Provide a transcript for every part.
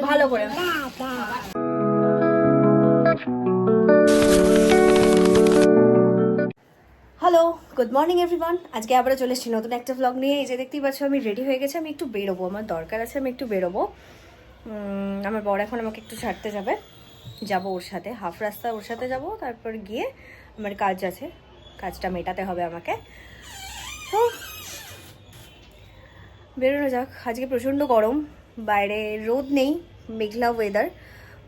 ভালো করে। Hello, good morning everyone. আজকে আবার চলে এসেছি নতুন একটা ব্লগ নিয়ে। এই যে দেখতেই পাচ্ছ আমি রেডি হয়ে গেছি, আমি একটু বেরোবো, আমার দরকার আছে, আমি একটু বেরোবো। আমার বর এখন আমাকে একটু ছাড়তে যাবে, যাবো ওর সাথে, হাফ রাস্তা ওর সাথে যাব, তারপর গিয়ে আমার কাজ আছে, কাজটা মেটাতে হবে আমাকে। তো বেরোনো যাক। আজকে প্রচণ্ড গরম, বাইরে রোদ নেই, মেঘলা ওয়েদার,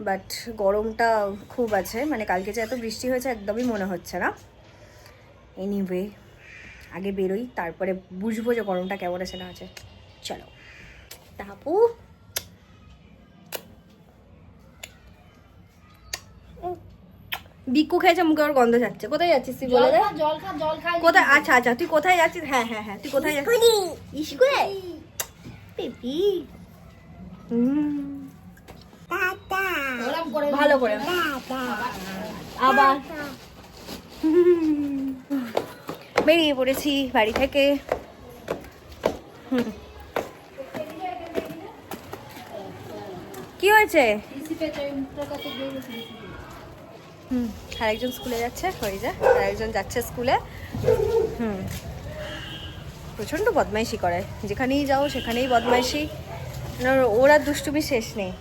বাট গরমটা খুব আছে। মানে কালকে যে এত বৃষ্টি হয়েছে একদমই মনে হচ্ছে না। এনিওয়ে, আগে বেরোই, তারপরে বুঝবো যে গরমটা কেমন আছে না আছে। চলো তাপু। বিকু খেয়েছে, মুখে ওর গন্ধ যাচ্ছে। কোথায় যাচ্ছিস তুই বলে দে। কোথায়? আচ্ছা আচ্ছা, তুই কোথায় যাচ্ছিস? হ্যাঁ হ্যাঁ হ্যাঁ, তুই কোথায় যাচ্ছিস? স্কুলে। বেবি ভালো করে আবার বেরিয়ে পড়েছি বাড়ি থেকে। কি হয়েছে? আরেকজন স্কুলে যাচ্ছে, হয়ে যায়, আরেকজন যাচ্ছে স্কুলে। প্রচণ্ড বদমাইশি করে, যেখানেই যাও সেখানেই বদমাইশি, ওরা দুষ্টুমি শেষ নেই।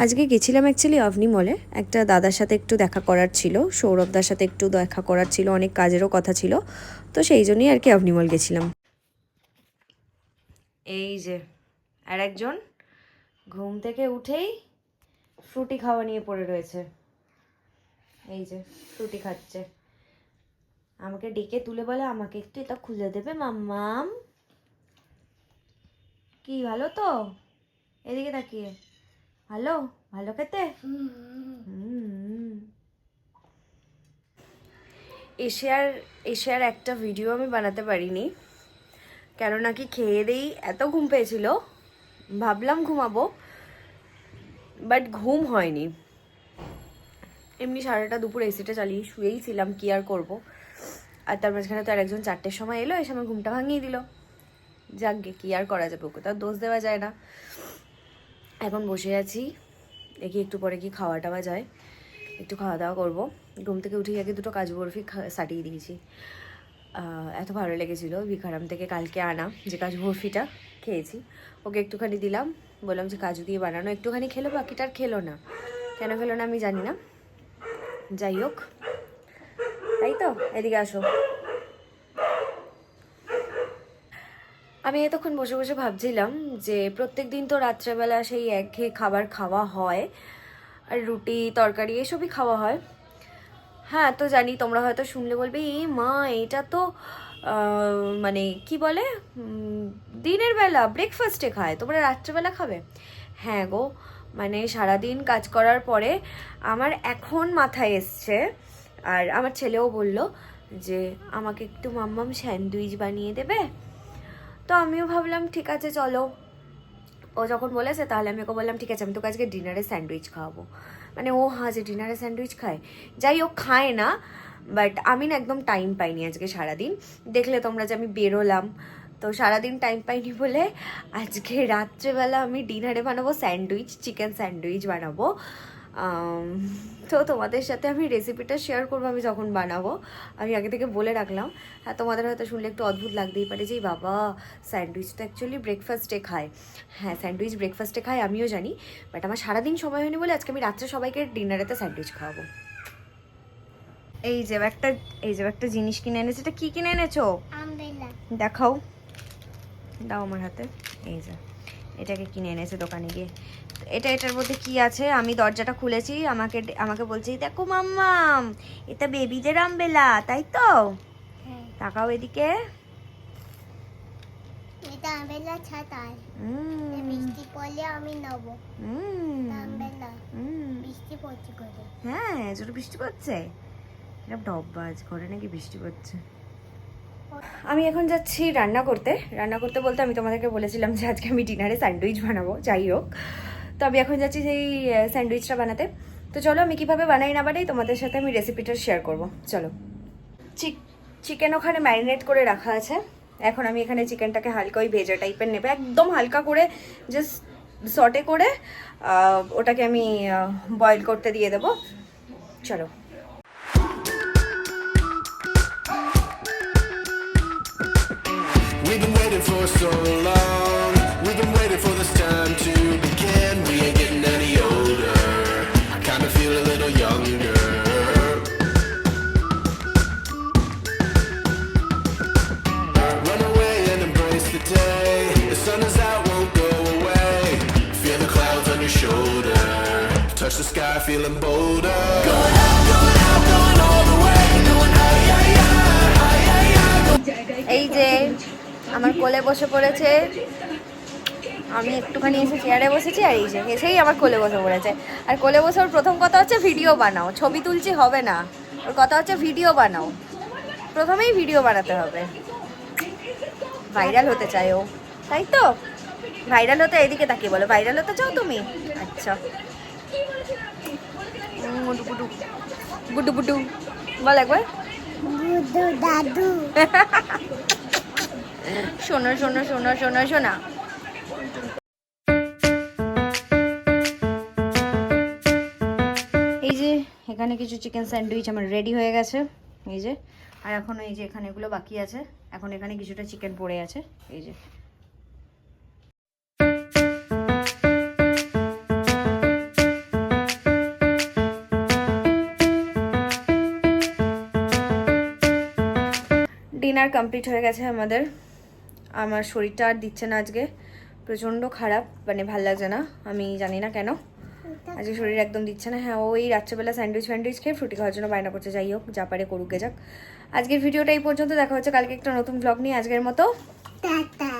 আজকে গেছিলাম অ্যাকচুয়ালি অভনি মলে, একটা দাদার সাথে একটু দেখা করার ছিল, সৌরভদার সাথে একটু দেখা করার ছিল, অনেক কাজেরও কথা ছিল, তো সেই জন্যই আর কি অভনি মল গেছিলাম। এই যে আর একজন ঘুম থেকে উঠেই ফ্রুটি খাওয়া নিয়ে পড়ে রয়েছে। এই যে ফ্রুটি খাচ্ছে, আমাকে ডেকে তুলে বলে আমাকে একটু এটা খুলে দেবে মাম্মাম। কি ভালো তো? এদিকে তাকিয়ে ভালো, ভালো খেতে। এসে আর একটা ভিডিও আমি বানাতে পারিনি, কেননা কি খেয়ে দেই এত ঘুম পেয়েছিল, ভাবলাম ঘুমাবো, বাট ঘুম হয়নি। এমনি সারাটা দুপুর এসিটা চালিয়ে শুয়েই ছিলাম, কি আর করবো। আর তার মাঝখানে তো আরেকজন 4টের সময় এলো, এসে আমার ঘুমটা ভাঙিয়ে দিল। যাকগে, কি আর করা যাবে, ওকে তো আর দোষ দেওয়া যায় না। এখন বসে আছি, দেখি একটু পরে কি খাওয়া টাওয়া যায়, একটু খাওয়া দাওয়া করবো। ঘুম থেকে উঠেই আগে দুটো কাজু বরফি সাটিয়ে দিয়েছি, এত ভালো লেগেছিলো। ভিখারাম থেকে কালকে আনা যে কাজু বরফিটা খেয়েছি, ওকে একটুখানি দিলাম, বললাম যে কাজু দিয়ে বানানো, একটুখানি খেলো, বাকিটা আর খেলো না। কেন খেলো না আমি জানি না, যাই হোক। তাই তো, এদিকে আসো। আমি এতক্ষণ বসে বসে ভাবছিলাম যে প্রত্যেক দিন তো রাত্রেবেলা সেই একঘেয়ে খাবার খাওয়া হয়, আর রুটি তরকারি এসবই খাওয়া হয়। হ্যাঁ, তো জানি তোমরা হয়তো শুনলে বলবে এই মা, এটা তো মানে কি বলে, দিনের বেলা ব্রেকফাস্টে খায়, তোমরা রাত্রেবেলা খাবে? হ্যাঁ গো, মানে সারাদিন কাজ করার পরে আমার এখন মাথায় এসছে, আর আমার ছেলেও বলল যে আমাকে একটু মাম্মাম স্যান্ডউইচ বানিয়ে দেবে। তো আমিও ভাবলাম ঠিক আছে চলো, ও যখন বলেছে তাহলে আমি ওকে বললাম ঠিক আছে, আমি তোকে আজকে ডিনারে স্যান্ডউইচ খাওয়াবো। মানে ও হ্যাঁ, যে ডিনারে স্যান্ডউইচ খায়, যাই ও খায় না, বাট আমি না একদম টাইম পাইনি আজকে সারাদিন। দেখলে তোমরা যে আমি বেরোলাম, তো সারাদিন টাইম পাইনি বলে আজকে রাত্রেবেলা আমি ডিনারে বানাবো স্যান্ডউইচ, চিকেন স্যান্ডউইচ বানাবো। তো তোমাদের সাথে আমি রেসিপিটা শেয়ার করবো আমি যখন বানাবো, আমি আগে থেকে বলে রাখলাম। হ্যাঁ, তোমাদের হয়তো শুনলে একটু অদ্ভুত লাগতেই পারে যে বাবা স্যান্ডউইচ তো অ্যাকচুয়ালি ব্রেকফাস্টে খায়। হ্যাঁ, স্যান্ডউইচ ব্রেকফাস্টে খায়, আমিও জানি, বাট আমার সারাদিন সময় হয়নি বলে আজকে আমি রাত্রে সবাইকে ডিনারেতে স্যান্ডউইচ খাওয়াবো। এই যে একটা জিনিস কিনে এনেছে, এটা কি কিনে এনেছো? দেখাও, দাও আমার হাতে। এই যে এটাকে কিনে এনেছে দোকানে গিয়ে। এটার মধ্যে কি আছে, আমি দরজাটা খুলেছি, আমাকে বলছি দেখো মাম্মাম, এটা বেবিদের আমবেলা, তাই তো? তাকাও এদিকে। এটা আমবেলা ছাতায়, বৃষ্টি পড়লে আমি নেব। আমবেলা বৃষ্টি পড়ছে করে। হ্যাঁ, জোরে বৃষ্টি পড়ছে, এটা ডব্বাজ করে নাকি বৃষ্টি পড়ছে। আমি এখন যাচ্ছি রান্না করতে বলতে আমি তোমাদেরকে বলেছিলাম যে আজকে আমি ডিনারে স্যান্ডউইচ বানাবো, যাই হোক। তো আমি এখন যাচ্ছি সেই স্যান্ডউইচটা বানাতে। তো চলো, আমি কীভাবে বানাই না বানাই তোমাদের সাথে আমি রেসিপিটা শেয়ার করব। চলো, চিকেন ওখানে ম্যারিনেট করে রাখা আছে, এখন আমি এখানে চিকেনটাকে হালকা ওই ভেজা টাইপের নেবে, একদম হালকা করে জাস্ট সটে করে ওটাকে আমি বয়েল করতে দিয়ে দেবো। চলো। We've been waiting for so long. We've been waiting for this time to begin. We ain't getting any older. I kind of feel a little younger. Run away and embrace the day. The sun is out, won't go away. Feel the clouds on your shoulder. Touch the sky, feeling bolder. Going out, going out, going all the way. Going high, high, high, high, high. এই যে আমার কোলে বসে পড়েছে, আমি একটুখানি এসে চেয়ারে বসেছি আর এই যে এসেই আমার কোলে বসে পড়েছে। আর কোলে বসে ওর প্রথম কথা হচ্ছে ভিডিও বানাও, ছবি তুলছি হবে না, ওর কথা হচ্ছে ভিডিও বানাও, প্রথমেই ভিডিও বানাতে হবে। ভাইরাল হতে চাই ও, তাই তো? ভাইরাল হতে, এদিকে তাকিয়ে বলো, ভাইরাল হতে চাও তুমি? আচ্ছা, গুডু গুডু গুডু গুডু বল একবার। বুদু দাদু। শোনো শোনো শোনো শোনো শোনা। এই যে এখানে কিছু চিকেন স্যান্ডউইচ আমার রেডি হয়ে গেছে, এই যে। আর এখন এই যে এখানে এগুলো বাকি আছে, এখন এখানে কিছুটা চিকেন পড়ে আছে, এই যে। ডিনার কমপ্লিট হয়ে গেছে আমাদের। আমার শরীরটা আর দিচ্ছে না আজকে, প্রচণ্ড খারাপ, মানে ভাল লাগছে না, আমি জানি না কেন আজকে শরীর একদম দিচ্ছে না। হ্যাঁ, ওই রাত্রেবেলা স্যান্ডউইচ খেয়ে ফ্রুটি খাওয়ার জন্য বায়না করছে। যাই হোক, যা পারে করুক গে যাক। আজকের ভিডিওটা এই পর্যন্ত, দেখা হচ্ছে কালকে একটা নতুন ব্লগ নিয়ে। আজকের মতো টাটা।